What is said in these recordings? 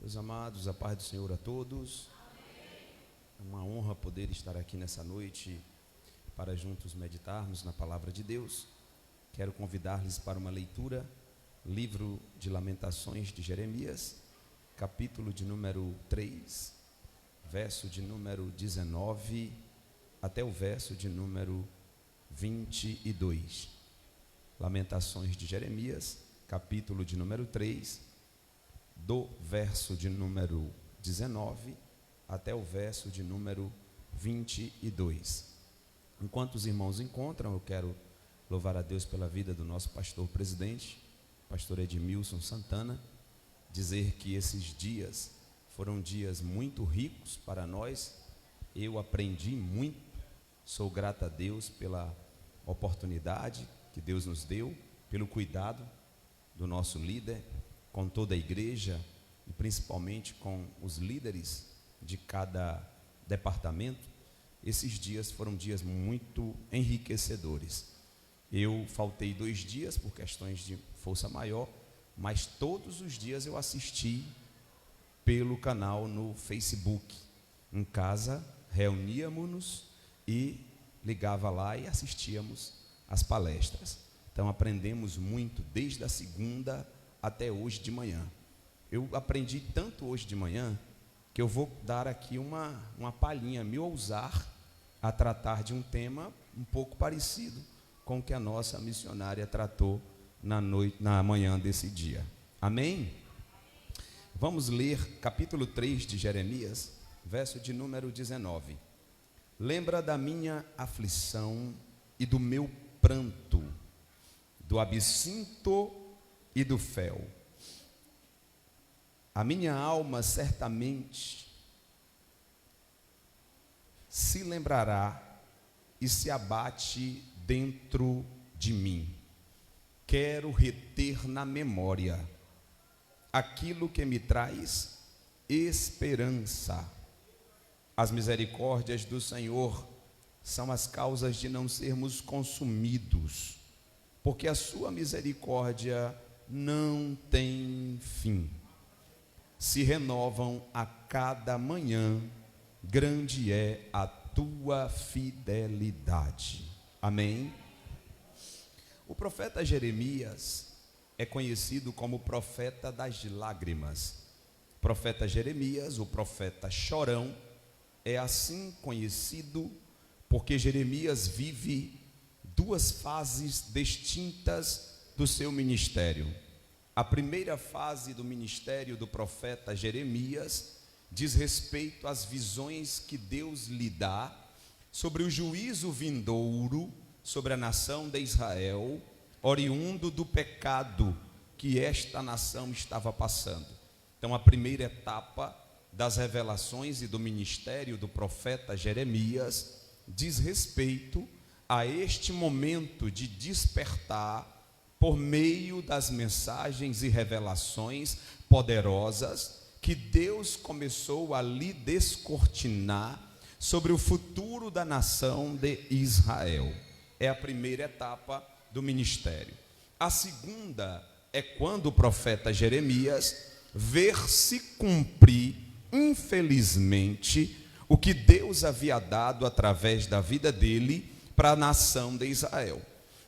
Meus amados, a paz do Senhor a todos. É uma honra poder estar aqui nessa noite para juntos meditarmos na palavra de Deus. Quero convidar-lhes para uma leitura, livro de Lamentações de Jeremias, capítulo de número 3, verso de número 19 até o verso de número 22. Lamentações de Jeremias, capítulo de número 3, do verso de número 19 até o verso de número 22. Enquanto os irmãos encontram, eu quero louvar a Deus pela vida do nosso pastor presidente, pastor Edmilson Santana, dizer que esses dias foram dias muito ricos para nós. Eu aprendi muito, sou grato a Deus pela oportunidade que Deus nos deu, pelo cuidado do nosso líder, com toda a igreja e principalmente com os líderes de cada departamento. Esses dias foram dias muito enriquecedores. Eu faltei 2 dias por questões de força maior, mas todos os dias eu assisti pelo canal no Facebook. Em casa, reuníamos-nos e ligava lá e assistíamos as palestras. Então aprendemos muito desde a segunda até hoje de manhã. Eu aprendi tanto hoje de manhã que eu vou dar aqui uma palhinha, me ousar a tratar de um tema um pouco parecido com o que a nossa missionária tratou na manhã desse dia. Amém? Vamos ler capítulo 3 de Jeremias, verso de número 19. Lembra da minha aflição e do meu pranto, do absinto e do fel. A minha alma certamente se lembrará e se abate dentro de mim. Quero reter na memória aquilo que me traz esperança. As misericórdias do Senhor são as causas de não sermos consumidos, porque a sua misericórdia não tem fim. Se renovam a cada manhã, grande é a tua fidelidade. Amém? O profeta Jeremias é conhecido como o profeta das lágrimas. O profeta Jeremias, o profeta chorão, é assim conhecido porque Jeremias vive 2 fases distintas do seu ministério. A primeira fase do ministério do profeta Jeremias diz respeito às visões que Deus lhe dá sobre o juízo vindouro sobre a nação de Israel, oriundo do pecado que esta nação estava passando. Então, a primeira etapa das revelações e do ministério do profeta Jeremias diz respeito a este momento de despertar por meio das mensagens e revelações poderosas que Deus começou a lhe descortinar sobre o futuro da nação de Israel. É a primeira etapa do ministério. A segunda é quando o profeta Jeremias vê se cumprir, infelizmente, o que Deus havia dado através da vida dele para a nação de Israel.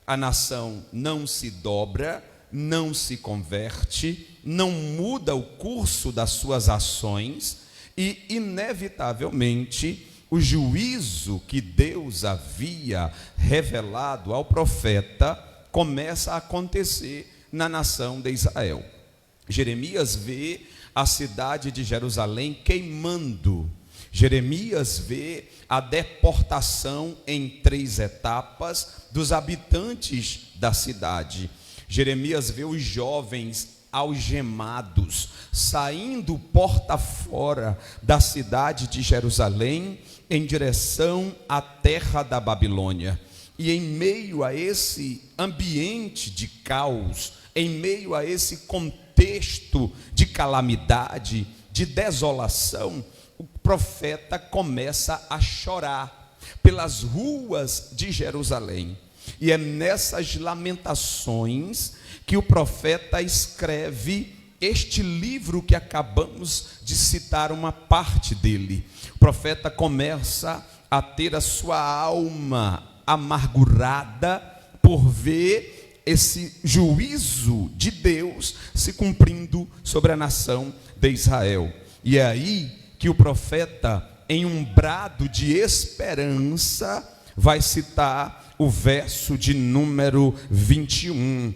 A nação não se dobra, não se converte, não muda o curso das suas ações e, inevitavelmente, o juízo que Deus havia revelado ao profeta começa a acontecer na nação de Israel. Jeremias vê a cidade de Jerusalém queimando. Jeremias vê a deportação em 3 etapas dos habitantes da cidade. Jeremias vê os jovens algemados, saindo porta fora da cidade de Jerusalém em direção à terra da Babilônia. E em meio a esse ambiente de caos, em meio a esse contexto de calamidade, de desolação, o profeta começa a chorar pelas ruas de Jerusalém. E é nessas lamentações que o profeta escreve este livro que acabamos de citar uma parte dele, o profeta começa a ter a sua alma amargurada por ver esse juízo de Deus se cumprindo sobre a nação de Israel. E é aí que o profeta, em um brado de esperança, vai citar o verso de número 21.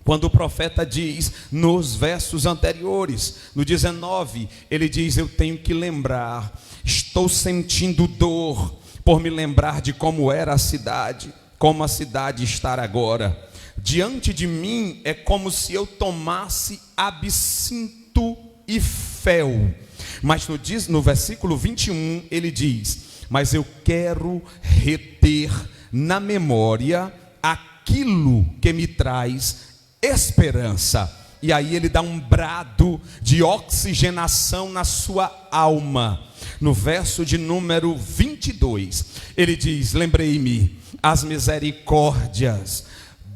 Quando o profeta diz, nos versos anteriores, no 19, ele diz, eu tenho que lembrar, estou sentindo dor por me lembrar de como era a cidade, como a cidade está agora. Diante de mim é como se eu tomasse absinto e fel. Mas no versículo 21 ele diz, mas eu quero reter na memória aquilo que me traz esperança. E aí ele dá um brado de oxigenação na sua alma. No verso de número 22, ele diz, lembrei-me, as misericórdias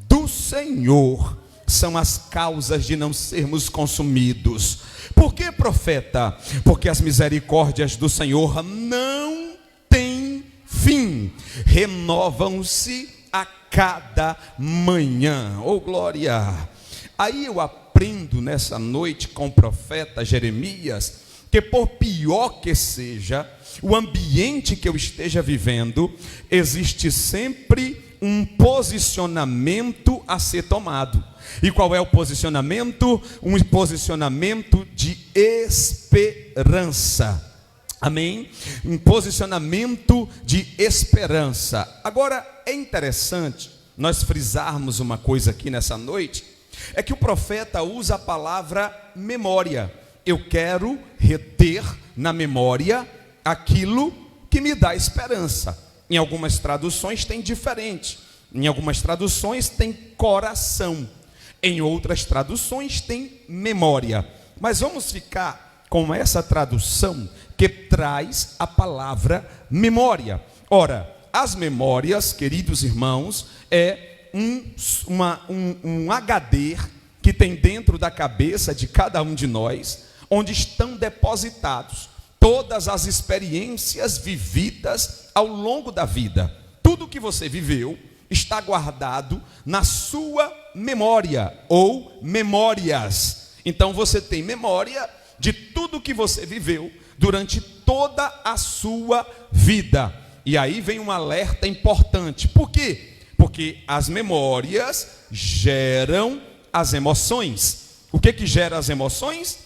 do Senhor são as causas de não sermos consumidos. Por que, profeta? Porque as misericórdias do Senhor não têm fim, renovam-se a cada manhã. Oh glória! Aí eu aprendo nessa noite com o profeta Jeremias, que por pior que seja o ambiente que eu esteja vivendo, existe sempre um posicionamento a ser tomado. E qual é o posicionamento? Um posicionamento de esperança. Amém? Um posicionamento de esperança. Agora, é interessante nós frisarmos uma coisa aqui nessa noite, é que o profeta usa a palavra memória. Eu quero reter na memória aquilo que me dá esperança. Em algumas traduções tem diferente. Em algumas traduções tem coração. Em outras traduções tem memória. Mas vamos ficar com essa tradução que traz a palavra memória. Ora, as memórias, queridos irmãos, é um HD que tem dentro da cabeça de cada um de nós, onde estão depositados todas as experiências vividas ao longo da vida. Tudo que você viveu está guardado na sua memória ou memórias. Então você tem memória de tudo que você viveu durante toda a sua vida. E aí vem um alerta importante. Por quê? Porque as memórias geram as emoções. O que gera as emoções?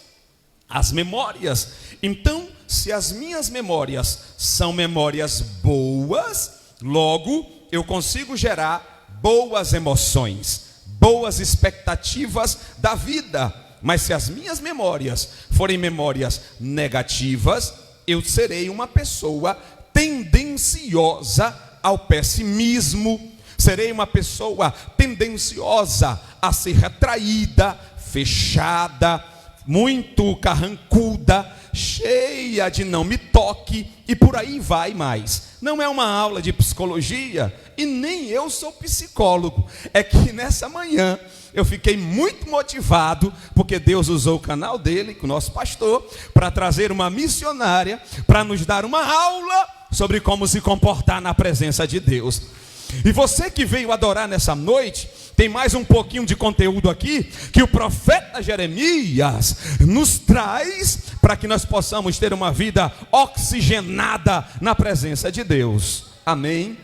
As memórias. Então, se as minhas memórias são memórias boas, logo eu consigo gerar boas emoções, boas expectativas da vida. Mas se as minhas memórias forem memórias negativas, eu serei uma pessoa tendenciosa ao pessimismo, serei uma pessoa tendenciosa a ser retraída, fechada, muito carrancuda, cheia de não me toque, e por aí vai mais. Não é uma aula de psicologia, e nem eu sou psicólogo. É que nessa manhã eu fiquei muito motivado, porque Deus usou o canal dele, com o nosso pastor, para trazer uma missionária, para nos dar uma aula sobre como se comportar na presença de Deus. E você que veio adorar nessa noite, tem mais um pouquinho de conteúdo aqui, que o profeta Jeremias nos traz, para que nós possamos ter uma vida oxigenada na presença de Deus. Amém?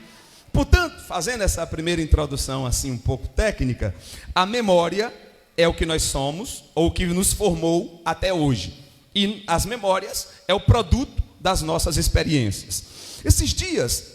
Portanto, fazendo essa primeira introdução assim um pouco técnica, a memória é o que nós somos, ou o que nos formou até hoje. E as memórias é o produto das nossas experiências. Esses dias,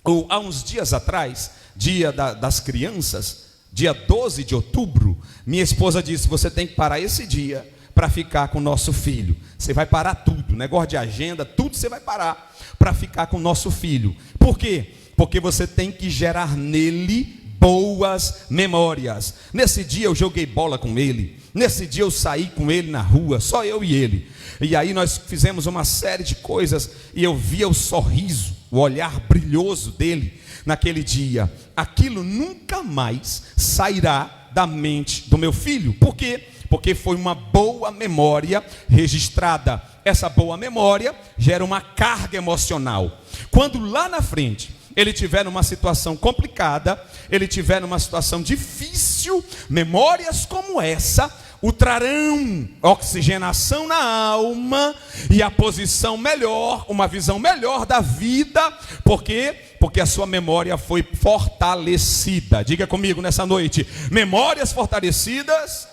ou há uns dias atrás, dia das crianças, dia 12 de outubro, minha esposa disse, você tem que parar esse dia para ficar com o nosso filho. Você vai parar tudo, negócio de agenda, tudo você vai parar para ficar com o nosso filho. Por quê? Porque você tem que gerar nele boas memórias. Nesse dia eu joguei bola com ele, nesse dia eu saí com ele na rua, só eu e ele. E aí nós fizemos uma série de coisas, e eu via o sorriso, o olhar brilhoso dele naquele dia. Aquilo nunca mais sairá da mente do meu filho. Por quê? Porque foi uma boa memória registrada. Essa boa memória gera uma carga emocional. Quando lá na frente ele tiver numa situação complicada, ele tiver numa situação difícil, memórias como essa o trarão oxigenação na alma e a posição melhor, uma visão melhor da vida. Por quê? Porque a sua memória foi fortalecida. Diga comigo nessa noite: memórias fortalecidas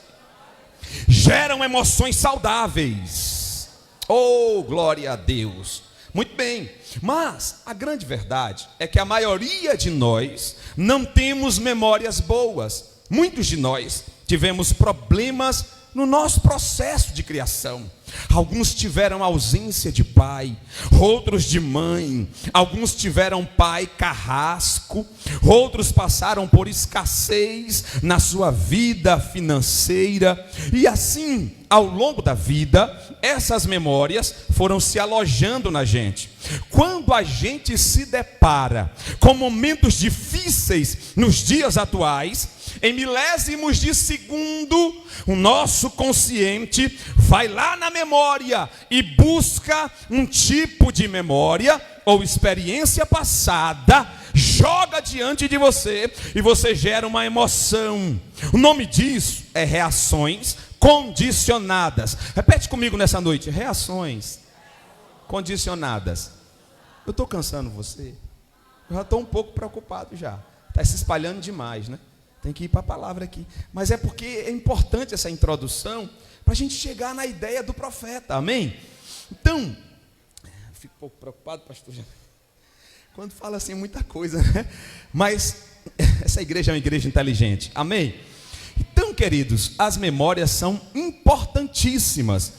geram emoções saudáveis. Oh, glória a Deus. Muito bem, mas a grande verdade é que a maioria de nós não temos memórias boas. Muitos de nós tivemos problemas no nosso processo de criação. Alguns tiveram ausência de pai, outros de mãe, alguns tiveram pai carrasco, outros passaram por escassez na sua vida financeira, e assim, ao longo da vida, essas memórias foram se alojando na gente. Quando a gente se depara com momentos difíceis nos dias atuais, em milésimos de segundo, o nosso consciente vai lá na memória e busca um tipo de memória ou experiência passada, joga diante de você e você gera uma emoção. O nome disso é reações condicionadas. Repete comigo nessa noite: reações condicionadas. Eu estou cansando você? Eu já estou um pouco preocupado já. Está se espalhando demais, né? Tem que ir para a palavra aqui. Mas é porque é importante essa introdução para a gente chegar na ideia do profeta. Amém? Então, fico um pouco preocupado, pastor, quando fala assim muita coisa, né? Mas essa igreja é uma igreja inteligente. Amém? Então, queridos, as memórias são importantíssimas.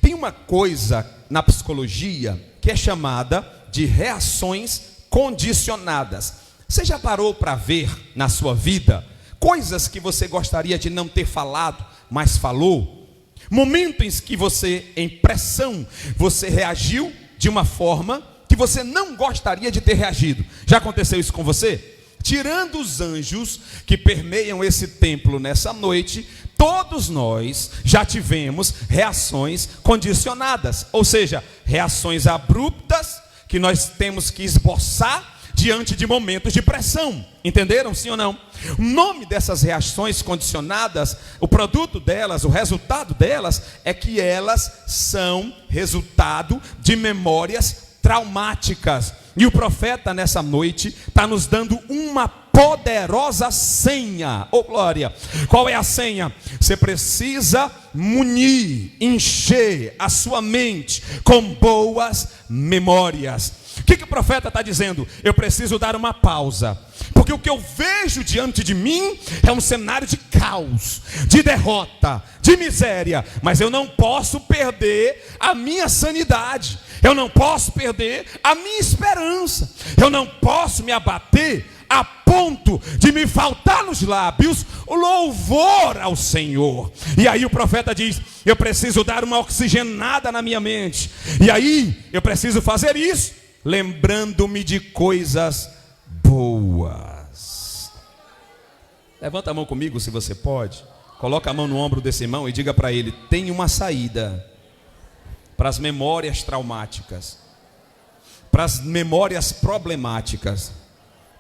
Tem uma coisa na psicologia que é chamada de reações condicionadas. Você já parou para ver na sua vida coisas que você gostaria de não ter falado, mas falou? Momentos em que você, em pressão, você reagiu de uma forma que você não gostaria de ter reagido. Já aconteceu isso com você? Tirando os anjos que permeiam esse templo nessa noite, todos nós já tivemos reações condicionadas, ou seja, reações abruptas que nós temos que esboçar diante de momentos de pressão. Entenderam, sim ou não? O nome dessas reações condicionadas, o produto delas, o resultado delas, é que elas são resultado de memórias traumáticas. E o profeta nessa noite está nos dando uma poderosa senha. Oh glória! Qual é a senha? Você precisa munir, encher a sua mente com boas memórias. O que o profeta está dizendo? Eu preciso dar uma pausa, porque o que eu vejo diante de mim é um cenário de caos, de derrota, de miséria. Mas eu não posso perder a minha sanidade, eu não posso perder a minha esperança, eu não posso me abater a ponto de me faltar nos lábios o louvor ao Senhor. E aí o profeta diz: eu preciso dar uma oxigenada na minha mente. E aí eu preciso fazer isso lembrando-me de coisas boas. Levanta a mão comigo se você pode. Coloca a mão no ombro desse irmão e diga para ele: tem uma saída para as memórias traumáticas, para as memórias problemáticas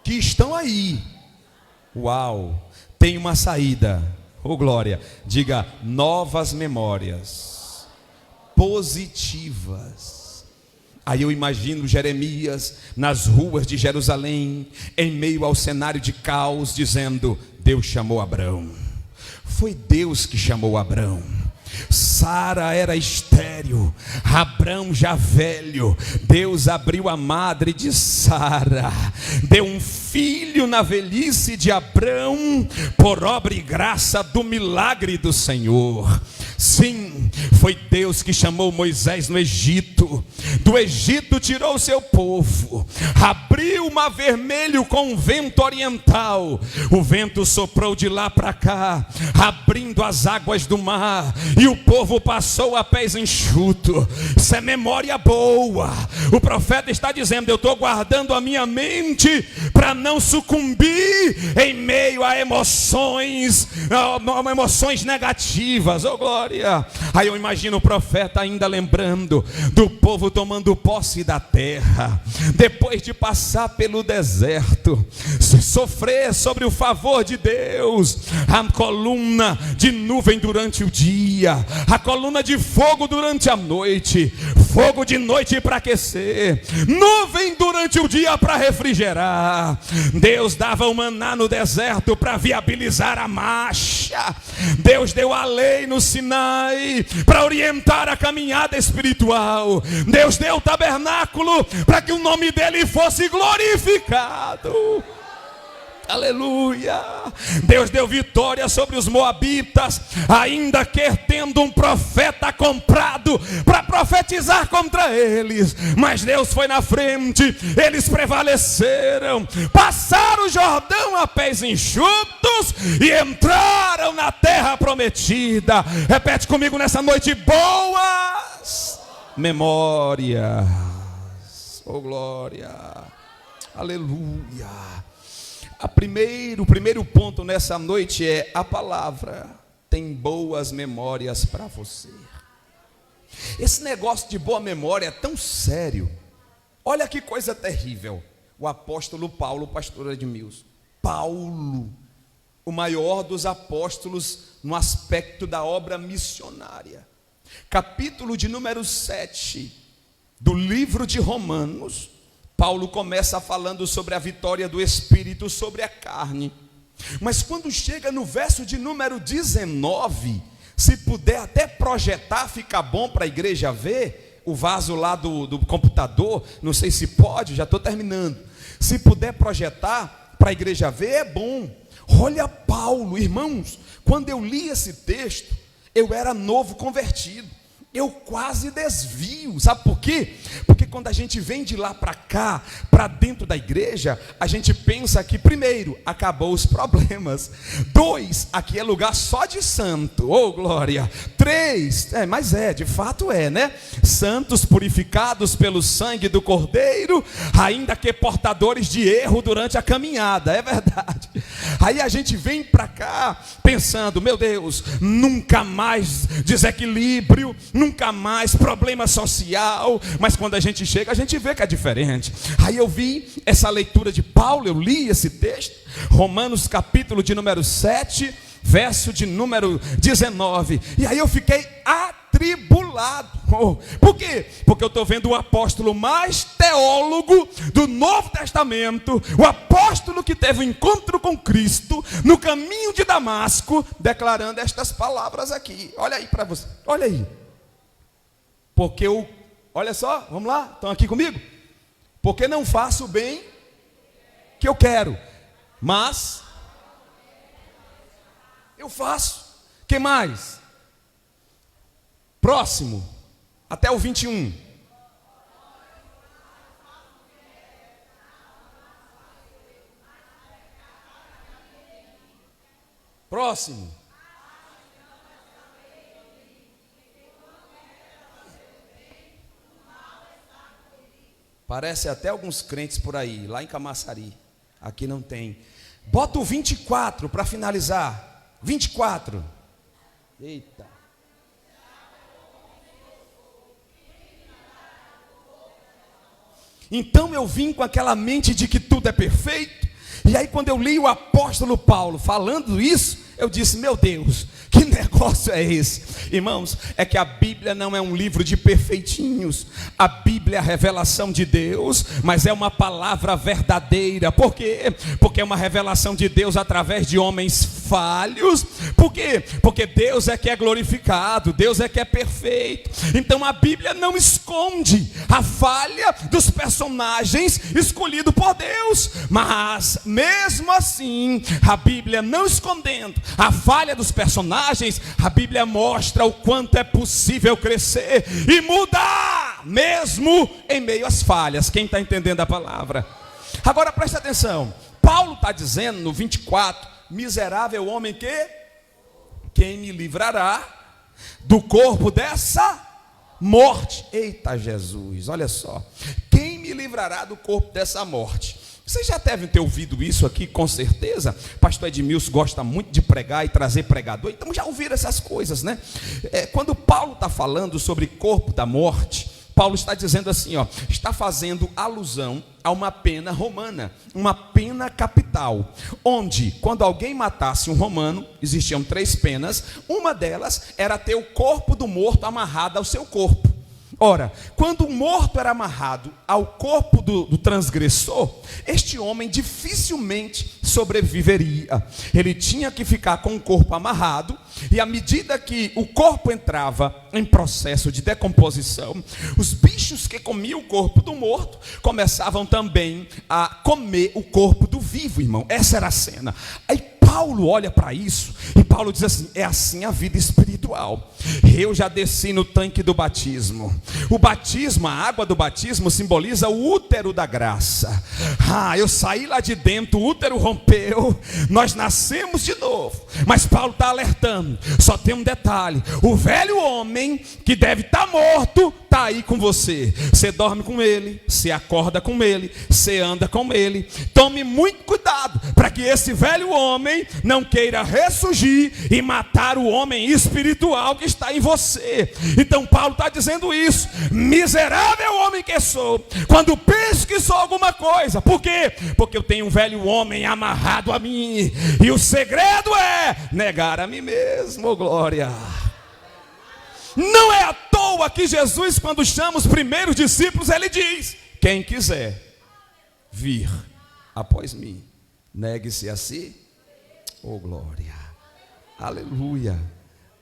que estão aí. Uau, tem uma saída. Oh glória, diga: novas memórias positivas. Aí eu imagino Jeremias nas ruas de Jerusalém, em meio ao cenário de caos, dizendo: Deus chamou Abrão. Foi Deus que chamou Abrão. Sara era estéril, Abrão já velho. Deus abriu a madre de Sara, deu um filho na velhice de Abrão, por obra e graça do milagre do Senhor. Sim, foi Deus que chamou Moisés no Egito. Do Egito tirou o seu povo, abriu o mar vermelho com um vento oriental. O vento soprou de lá para cá, abrindo as águas do mar, e o povo passou a pés enxutos. Isso é memória boa. O profeta está dizendo: eu estou guardando a minha mente para não sucumbir em meio a emoções negativas. Oh glória! Aí eu imagino o profeta ainda lembrando do povo tomando posse da terra, depois de passar pelo deserto, sofrer sobre o favor de Deus, a coluna de nuvem durante o dia, a coluna de fogo durante a noite, fogo de noite para aquecer, nuvem durante o dia para refrigerar. Deus dava o maná no deserto para viabilizar a marcha. Deus deu a lei no Sinai para orientar a caminhada espiritual. Deus deu o tabernáculo para que o nome dele fosse glorificado. Aleluia! Deus deu vitória sobre os moabitas, ainda que tendo um profeta comprado para profetizar contra eles. Mas Deus foi na frente, eles prevaleceram, passaram o Jordão a pés enxutos e entraram na terra prometida. Repete comigo nessa noite: boas memórias. Oh glória! Aleluia! O primeiro ponto nessa noite é: a palavra tem boas memórias para você. Esse negócio de boa memória é tão sério. Olha que coisa terrível. O apóstolo Paulo, pastor Edmilson, Paulo, o maior dos apóstolos no aspecto da obra missionária, capítulo de número 7 do livro de Romanos, Paulo começa falando sobre a vitória do Espírito sobre a carne. Mas quando chega no verso de número 19, se puder até projetar, fica bom para a igreja ver, o vaso lá do computador, não sei se pode, já estou terminando. Se puder projetar para a igreja ver, é bom. Olha Paulo, irmãos, quando eu li esse texto, eu era novo convertido. Eu quase desvio, sabe por quê? Porque quando a gente vem de lá para cá, para dentro da igreja, a gente pensa que, primeiro, acabou os problemas. 2, aqui é lugar só de santo, oh glória. 3, de fato é, né? Santos purificados pelo sangue do Cordeiro, ainda que portadores de erro durante a caminhada, é verdade. Aí a gente vem para cá pensando: meu Deus, nunca mais desequilíbrio, nunca mais problema social. Mas quando a gente chega, a gente vê que é diferente. Aí eu vi essa leitura de Paulo, eu li esse texto, Romanos capítulo de número 7, verso de número 19. E aí eu fiquei atribulado. Por quê? Porque eu estou vendo o apóstolo mais teólogo do Novo Testamento, o apóstolo que teve um encontro com Cristo no caminho de Damasco, declarando estas palavras aqui. Olha aí para você, olha aí. Porque olha só, vamos lá, estão aqui comigo? Porque não faço o bem que eu quero, mas eu faço. Que mais? Próximo, até o 21. Próximo. Parece até alguns crentes por aí, lá em Camaçari. Aqui não tem. Bota o 24 para finalizar. 24. Eita. Então eu vim com aquela mente de que tudo é perfeito. E aí quando eu li o apóstolo Paulo falando isso, eu disse: meu Deus, que negócio é esse? Irmãos, é que a Bíblia não é um livro de perfeitinhos. A Bíblia é a revelação de Deus, mas é uma palavra verdadeira. Por quê? Porque é uma revelação de Deus através de homens falhos. Por quê? Porque Deus é que é glorificado, Deus é que é perfeito. Então a Bíblia não esconde a falha dos personagens escolhidos por Deus. Mas mesmo assim, a Bíblia não escondendo a falha dos personagens, imagens, a Bíblia mostra o quanto é possível crescer e mudar, mesmo em meio às falhas. Quem está entendendo a palavra? Agora presta atenção, Paulo está dizendo no 24, miserável homem quem me livrará do corpo dessa morte? Eita Jesus, olha só, quem me livrará do corpo dessa morte? Vocês já devem ter ouvido isso aqui, com certeza. Pastor Edmilson gosta muito de pregar e trazer pregador, então já ouviram essas coisas, né? Quando Paulo está falando sobre corpo da morte, Paulo está dizendo assim, está fazendo alusão a uma pena romana, uma pena capital, onde quando alguém matasse um romano, existiam 3 penas, uma delas era ter o corpo do morto amarrado ao seu corpo. Ora, quando o morto era amarrado ao corpo do transgressor, este homem dificilmente sobreviveria. Ele tinha que ficar com o corpo amarrado, e à medida que o corpo entrava em processo de decomposição, os bichos que comiam o corpo do morto começavam também a comer o corpo do vivo, irmão. Essa era a cena. Aí Paulo olha para isso e Paulo diz assim: é assim a vida espiritual. Eu já desci no tanque do batismo. O batismo, a água do batismo simboliza o útero da graça. Eu saí lá de dentro, o útero rompeu, nós nascemos de novo. Mas Paulo está alertando, só tem um detalhe: o velho homem que deve estar morto está aí com você. Você dorme com ele, você acorda com ele, você anda com ele. Tome muito cuidado para que esse velho homem não queira ressurgir e matar o homem espiritual que está em você. Então Paulo está dizendo isso: miserável homem que sou, quando penso que sou alguma coisa. Por quê? Porque eu tenho um velho homem amarrado a mim, e o segredo é negar a mim mesmo. Glória. Não é à toa que Jesus, quando chama os primeiros discípulos, ele diz: quem quiser vir após mim, negue-se a si. Oh glória, aleluia,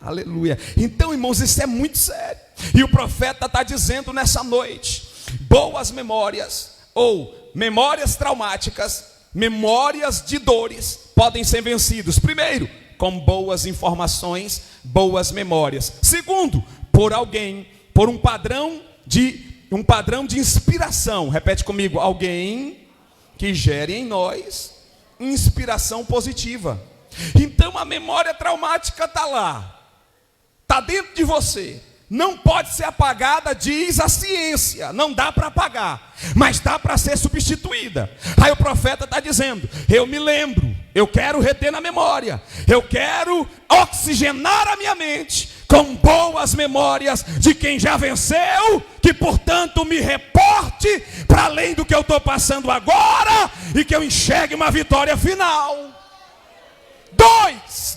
aleluia. Então, irmãos, isso é muito sério. E o profeta está dizendo nessa noite: boas memórias, ou memórias traumáticas, memórias de dores, podem ser vencidos, primeiro, com boas informações, boas memórias. Segundo, por alguém, por um padrão de inspiração. Repete comigo: alguém que gere em nós inspiração positiva. Então a memória traumática está lá, está dentro de você, não pode ser apagada, diz a ciência. Não dá para apagar, mas dá para ser substituída. Aí o profeta está dizendo: eu me lembro, eu quero reter na memória, eu quero oxigenar a minha mente com boas memórias de quem já venceu, que portanto me reporte para além do que eu estou passando agora, e que eu enxergue uma vitória final.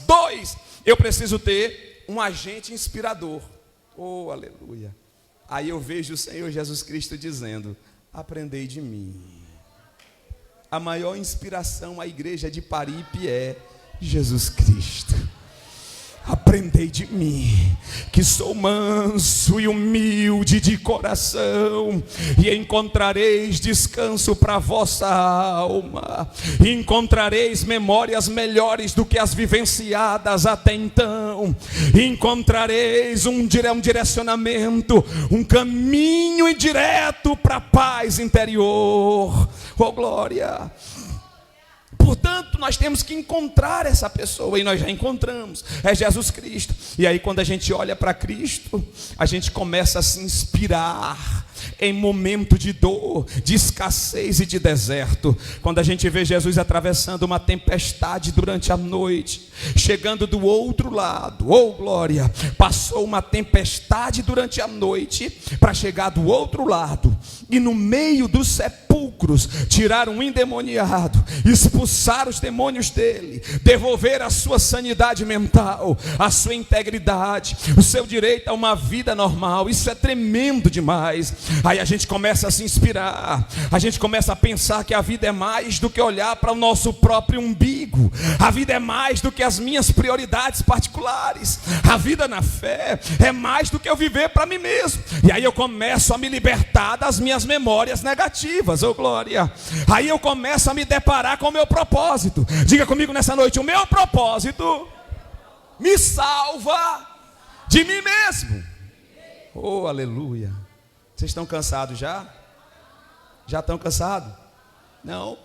Dois, eu preciso ter um agente inspirador. Oh, aleluia. Aí eu vejo o Senhor Jesus Cristo dizendo: aprendei de mim. A maior inspiração à igreja de Paripe é Jesus Cristo. Aprendei de mim, que sou manso e humilde de coração, e encontrareis descanso para a vossa alma, e encontrareis memórias melhores do que as vivenciadas até então, e encontrareis um direcionamento, um caminho direto para a paz interior. Oh glória! Portanto, nós temos que encontrar essa pessoa, e nós já encontramos, é Jesus Cristo. E aí quando a gente olha para Cristo, a gente começa a se inspirar em momento de dor, de escassez e de deserto. Quando a gente vê Jesus atravessando uma tempestade durante a noite, chegando do outro lado, oh glória, passou uma tempestade durante a noite para chegar do outro lado, e no meio dos sepulcros tirar um endemoniado, expulsar os demônios dele, devolver a sua sanidade mental, a sua integridade, o seu direito a uma vida normal. Isso é tremendo demais. Aí a gente começa a se inspirar, a gente começa a pensar que a vida é mais do que olhar para o nosso próprio umbigo, a vida é mais do que as minhas prioridades particulares, a vida na fé é mais do que eu viver para mim mesmo. E aí eu começo a me libertar das minhas memórias negativas, oh glória. Aí eu começo a me deparar com o meu propósito. Diga comigo nessa noite: o meu propósito me salva de mim mesmo. Oh, aleluia. Vocês estão cansados já? Já estão cansados? Não.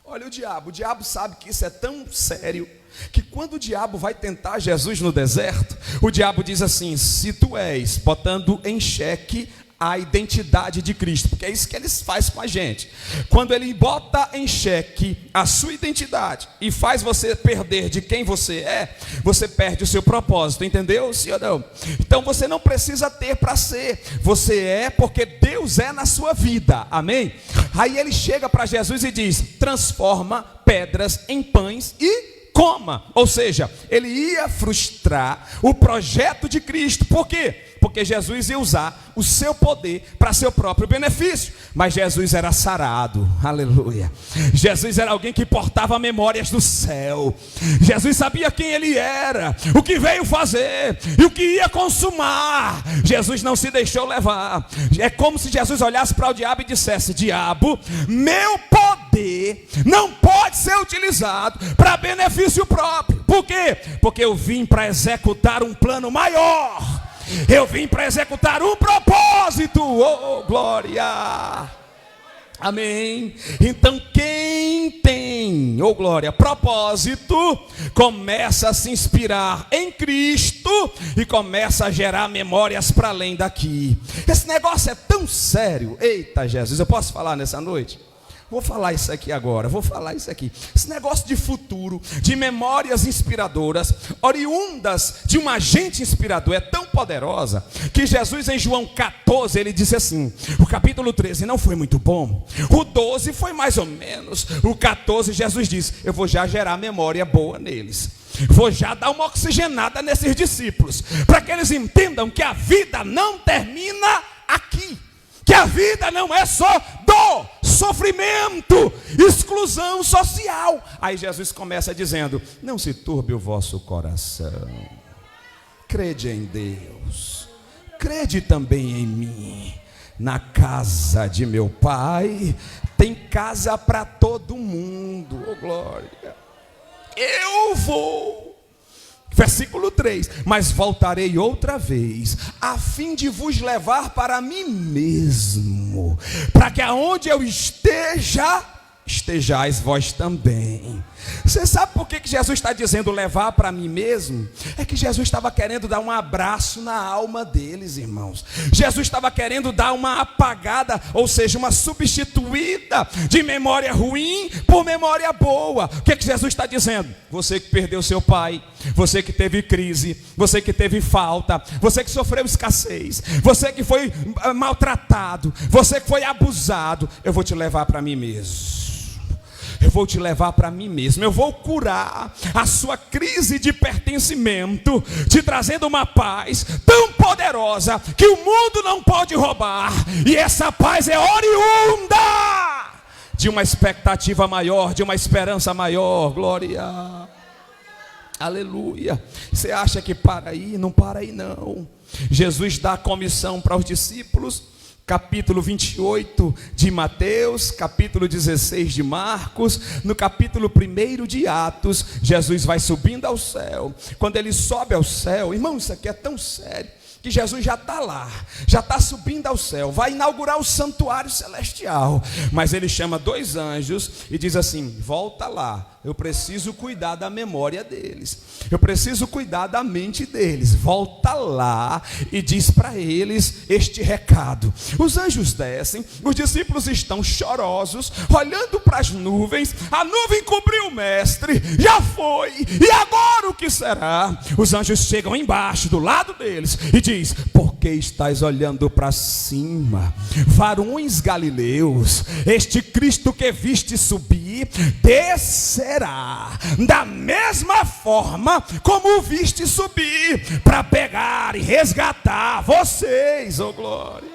Olha o diabo sabe que isso é tão sério, que quando o diabo vai tentar Jesus no deserto, o diabo diz assim: se tu és, botando em xeque a identidade de Cristo, porque é isso que ele faz com a gente. Quando ele bota em xeque a sua identidade e faz você perder de quem você é, você perde o seu propósito, entendeu? Sim ou não? Então você não precisa ter para ser, você é porque Deus é na sua vida, amém? Aí ele chega para Jesus e diz: transforma pedras em pães e coma. Ou seja, ele ia frustrar o projeto de Cristo. Por quê? Porque Jesus ia usar o seu poder para seu próprio benefício. Mas Jesus era sarado, aleluia. Jesus era alguém que portava memórias do céu. Jesus sabia quem ele era, o que veio fazer e o que ia consumar. Jesus não se deixou levar. É como se Jesus olhasse para o diabo e dissesse: diabo, meu poder não pode ser utilizado para benefício próprio. Por quê? Porque eu vim para executar um plano maior. Eu vim para executar um propósito. Oh, glória. Amém. Então quem tem, oh glória, propósito, começa a se inspirar em Cristo e começa a gerar memórias para além daqui. Esse negócio é tão sério. Eita Jesus, eu posso falar nessa noite? Vou falar isso aqui agora, Esse negócio de futuro, de memórias inspiradoras, oriundas de um agente inspirador, é tão poderosa, que Jesus em João 14, ele disse assim, o capítulo 13 não foi muito bom, o 12 foi mais ou menos, o 14 Jesus diz: eu vou já gerar memória boa neles. Vou já dar uma oxigenada nesses discípulos, para que eles entendam que a vida não termina aqui. Que a vida não é só dor, sofrimento, exclusão social. Aí Jesus começa dizendo: não se turbe o vosso coração, crede em Deus, crede também em mim. Na casa de meu Pai tem casa para todo mundo. Oh glória. Eu vou. Versículo 3: mas voltarei outra vez, a fim de vos levar para mim mesmo, para que aonde eu esteja, estejais vós também. Você sabe por que Jesus está dizendo levar para mim mesmo? É que Jesus estava querendo dar um abraço na alma deles, irmãos. Jesus estava querendo dar uma apagada, ou seja, uma substituída de memória ruim por memória boa. O que Jesus está dizendo? Você que perdeu seu pai, você que teve crise, você que teve falta, você que sofreu escassez, você que foi maltratado, você que foi abusado, eu vou te levar para mim mesmo. Eu vou te levar para mim mesmo. Eu vou curar a sua crise de pertencimento, te trazendo uma paz tão poderosa que o mundo não pode roubar. E essa paz é oriunda de uma expectativa maior, de uma esperança maior. Glória. Aleluia. Você acha que para aí? Não para aí não. Jesus dá a comissão para os discípulos. Capítulo 28 de Mateus, capítulo 16 de Marcos, no capítulo 1 de Atos, Jesus vai subindo ao céu. Quando ele sobe ao céu, irmão, isso aqui é tão sério, que Jesus já está lá, já está subindo ao céu, vai inaugurar o santuário celestial, mas ele chama 2 anjos e diz assim: volta lá, eu preciso cuidar da memória deles, eu preciso cuidar da mente deles. Volta lá e diz para eles este recado. Os anjos descem, os discípulos estão chorosos, olhando para as nuvens. A nuvem cobriu o mestre, já foi, e agora o que será? Os anjos chegam embaixo, do lado deles, e diz: por que estáis olhando para cima, varões galileus? Este Cristo que viste subir, descerá da mesma forma como o viste subir, para pegar e resgatar vocês. Oh glória.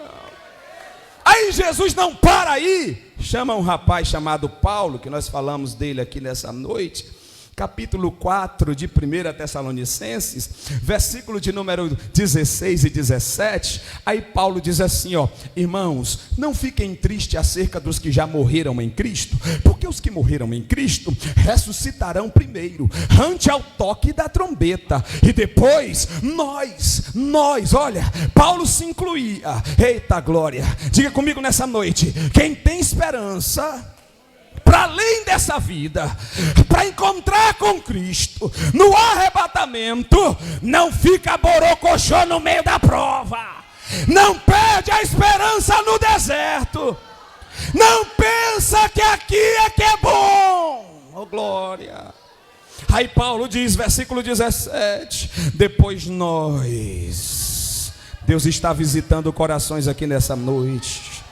Aí Jesus não para aí, chama um rapaz chamado Paulo, que nós falamos dele aqui nessa noite, capítulo 4 de 1 Tessalonicenses, versículo de número 16 e 17, aí Paulo diz assim, ó: irmãos, não fiquem tristes acerca dos que já morreram em Cristo, porque os que morreram em Cristo ressuscitarão primeiro, ante ao toque da trombeta, e depois nós, olha, Paulo se incluía, eita glória, diga comigo nessa noite, quem tem esperança para além dessa vida, para encontrar com Cristo no arrebatamento, não fica borocochô no meio da prova, não perde a esperança no deserto, não pensa que aqui é que é bom, oh glória. Aí Paulo diz, versículo 17, depois Deus está visitando corações aqui nessa noite,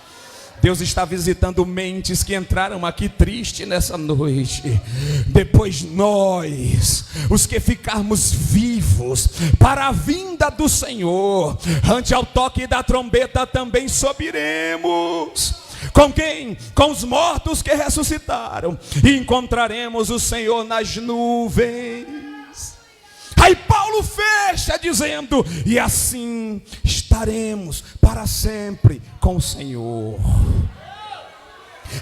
Deus está visitando mentes que entraram aqui triste nessa noite. Depois nós, os que ficarmos vivos para a vinda do Senhor, ante ao toque da trombeta também subiremos. Com quem? Com os mortos que ressuscitaram, e encontraremos o Senhor nas nuvens. Aí Paulo fecha dizendo, e assim estaremos para sempre com o Senhor.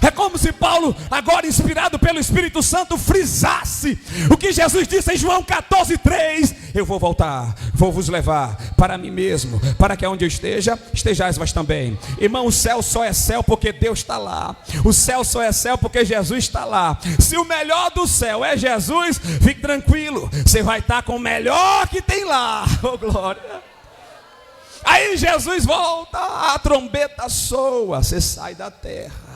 É como se Paulo, agora inspirado pelo Espírito Santo, frisasse o que Jesus disse em João 14:3: eu vou voltar, vou vos levar para mim mesmo, para que onde eu esteja, estejais vós também. Irmão, o céu só é céu porque Deus está lá. O céu só é céu porque Jesus está lá. Se o melhor do céu é Jesus, fique tranquilo, você vai estar com o melhor que tem lá. Oh glória. Aí Jesus volta, a trombeta soa, você sai da terra.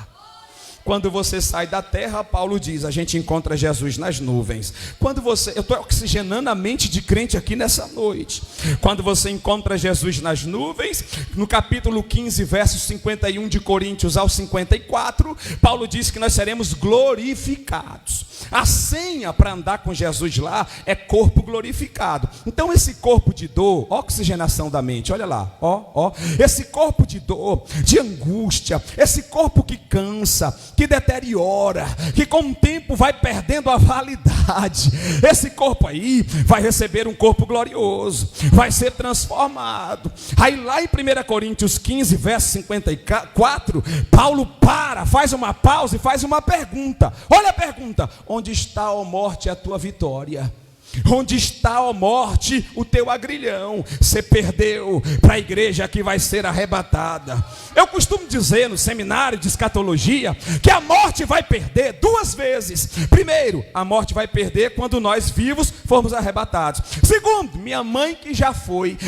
Quando você sai da terra, Paulo diz, a gente encontra Jesus nas nuvens. Eu estou oxigenando a mente de crente aqui nessa noite. Quando você encontra Jesus nas nuvens, no capítulo 15, versos 51 de Coríntios ao 54, Paulo diz que nós seremos glorificados. A senha para andar com Jesus lá é corpo glorificado. Então esse corpo de dor, oxigenação da mente, olha lá, esse corpo de dor, de angústia, esse corpo que cansa, que deteriora, que com o tempo vai perdendo a validade, esse corpo aí vai receber um corpo glorioso, vai ser transformado. Aí lá em 1 Coríntios 15, verso 54, Paulo faz uma pausa e faz uma pergunta. Olha a pergunta: onde está, ó morte, a tua vitória? Onde está, ó morte, o teu agrilhão? Você perdeu para a igreja que vai ser arrebatada. Eu costumo dizer no seminário de escatologia que a morte vai perder duas vezes. Primeiro, a morte vai perder quando nós vivos formos arrebatados. Segundo, minha mãe que já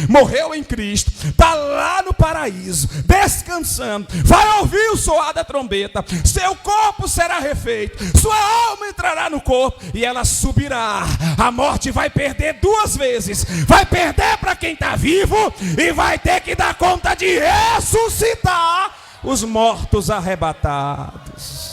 morreu em Cristo, está lá no paraíso, descansando, vai ouvir o soar da trombeta, seu corpo será refeito, sua alma entrará no corpo e ela subirá. A morte vai perder duas vezes, vai perder para quem está vivo e vai ter que dar conta de ressuscitar os mortos arrebatados.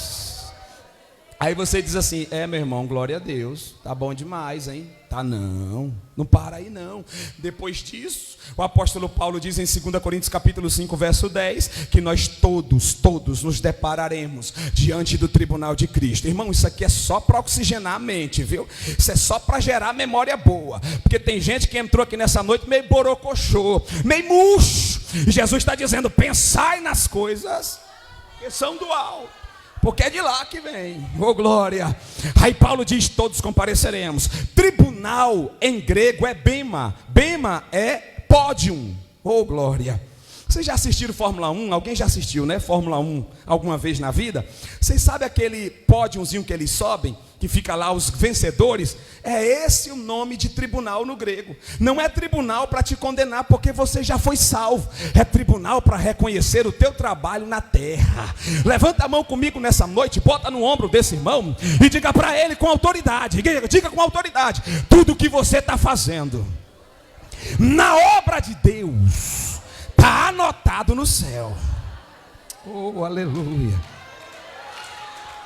Aí você diz assim, meu irmão, glória a Deus, tá bom demais, hein? Tá não para aí não. Depois disso, o apóstolo Paulo diz em 2 Coríntios capítulo 5, verso 10, que nós todos nos depararemos diante do tribunal de Cristo. Irmão, isso aqui é só para oxigenar a mente, viu? Isso é só para gerar memória boa, porque tem gente que entrou aqui nessa noite meio borocochô, meio murcho, e Jesus está dizendo, pensai nas coisas que são do alto, porque é de lá que vem, oh glória. Aí Paulo diz, todos compareceremos. Tribunal em grego é bema, bema é pódium, oh glória. Vocês já assistiram Fórmula 1? Alguém já assistiu, né? Fórmula 1 alguma vez na vida? Vocês sabem aquele pódiumzinho que eles sobem, que fica lá os vencedores? É esse o nome de tribunal no grego. Não é tribunal para te condenar porque você já foi salvo. É tribunal para reconhecer o teu trabalho na terra. Levanta a mão comigo nessa noite, bota no ombro desse irmão e diga para ele com autoridade, diga com autoridade, tudo que você está fazendo na obra de Deus está anotado no céu. Oh, aleluia.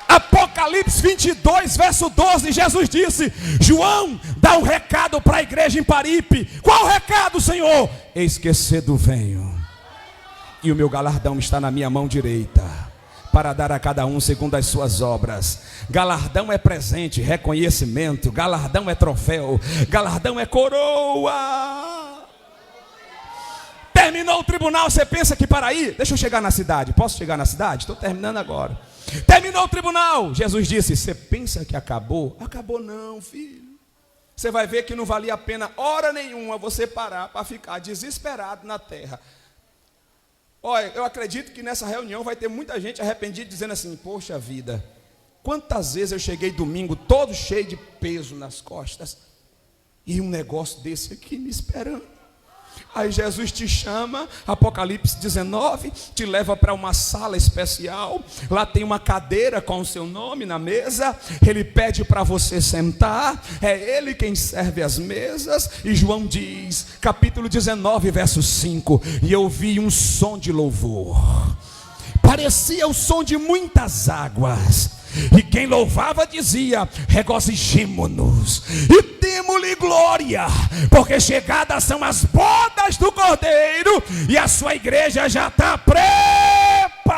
Apocalipse 22, verso 12, Jesus disse, João, dá um recado para a igreja em Paripe. Qual recado, Senhor? Eis que cedo venho, e o meu galardão está na minha mão direita, para dar a cada um segundo as suas obras. Galardão é presente, reconhecimento, galardão é troféu, galardão é coroa. Terminou o tribunal, você pensa que para aí, deixa eu chegar na cidade, posso chegar na cidade? Estou terminando agora. Terminou o tribunal, Jesus disse, você pensa que acabou? Acabou não, filho. Você vai ver que não valia a pena hora nenhuma você parar para ficar desesperado na terra. Olha, eu acredito que nessa reunião vai ter muita gente arrependida dizendo assim, poxa vida, quantas vezes eu cheguei domingo todo cheio de peso nas costas e um negócio desse aqui me esperando. Aí Jesus te chama, Apocalipse 19, te leva para uma sala especial, lá tem uma cadeira com o seu nome na mesa, ele pede para você sentar, é ele quem serve as mesas, e João diz, capítulo 19, verso 5, e eu vi um som de louvor, parecia o som de muitas águas, e quem louvava dizia, regozijemo-nos, e demo-lhe glória, porque chegadas são as bodas do Cordeiro, e a sua igreja já está preparada.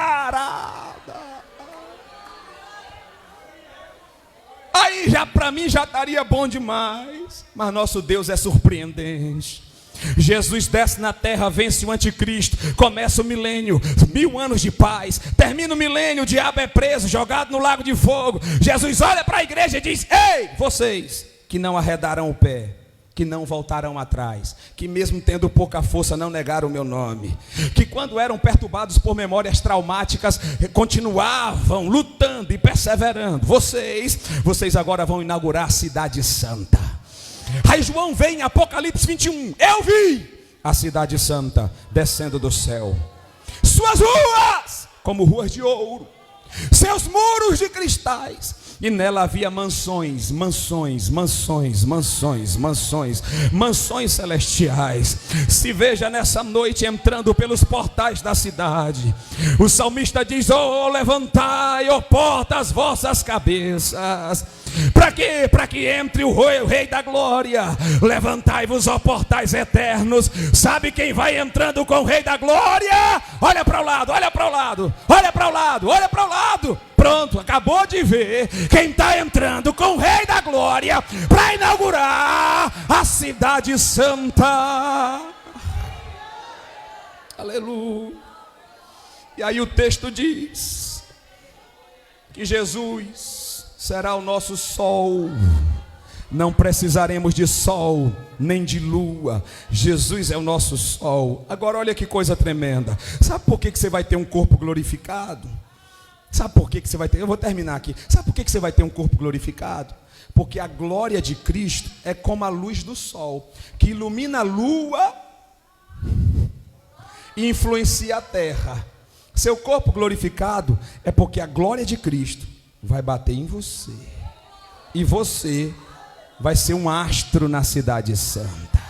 Aí já para mim já estaria bom demais, mas nosso Deus é surpreendente. Jesus desce na terra, vence o anticristo, começa o milênio, 1000 anos de paz, termina o milênio, o diabo é preso, jogado no lago de fogo. Jesus olha para a igreja e diz, ei, vocês que não arredarão o pé, que não voltarão atrás, que mesmo tendo pouca força não negaram o meu nome, que quando eram perturbados por memórias traumáticas, continuavam lutando e perseverando, vocês agora vão inaugurar a cidade santa. Aí João vem em Apocalipse 21, eu vi a cidade santa descendo do céu, suas ruas como ruas de ouro, seus muros de cristais, e nela havia mansões celestiais. Se veja nessa noite entrando pelos portais da cidade. O salmista diz, oh, levantai, ó portas, vossas cabeças. Para quê? Para que entre o rei da glória. Levantai-vos, ó portais eternos. Sabe quem vai entrando com o rei da glória? Olha para o lado, olha para o lado, olha para o lado, olha para o lado. Pronto, acabou de ver quem está entrando com o rei da glória para inaugurar a cidade santa. Aleluia. E aí o texto diz que Jesus será o nosso sol, não precisaremos de sol nem de lua, Jesus é o nosso sol. Agora olha que coisa tremenda, sabe por que você vai ter um corpo glorificado? Sabe por que você vai ter, eu vou terminar aqui, sabe por que você vai ter um corpo glorificado? Porque a glória de Cristo é como a luz do sol, que ilumina a lua e influencia a terra. Seu corpo glorificado é porque a glória de Cristo vai bater em você, e você vai ser um astro na cidade santa.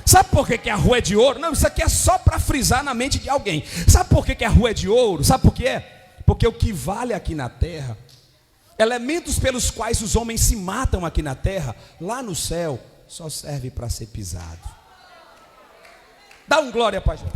Sabe por que a rua é de ouro? Não, isso aqui é só para frisar na mente de alguém. Sabe por que a rua é de ouro? Sabe por quê? Porque o que vale aqui na terra, elementos pelos quais os homens se matam aqui na terra, lá no céu, só serve para ser pisado. Dá um glória para Jesus.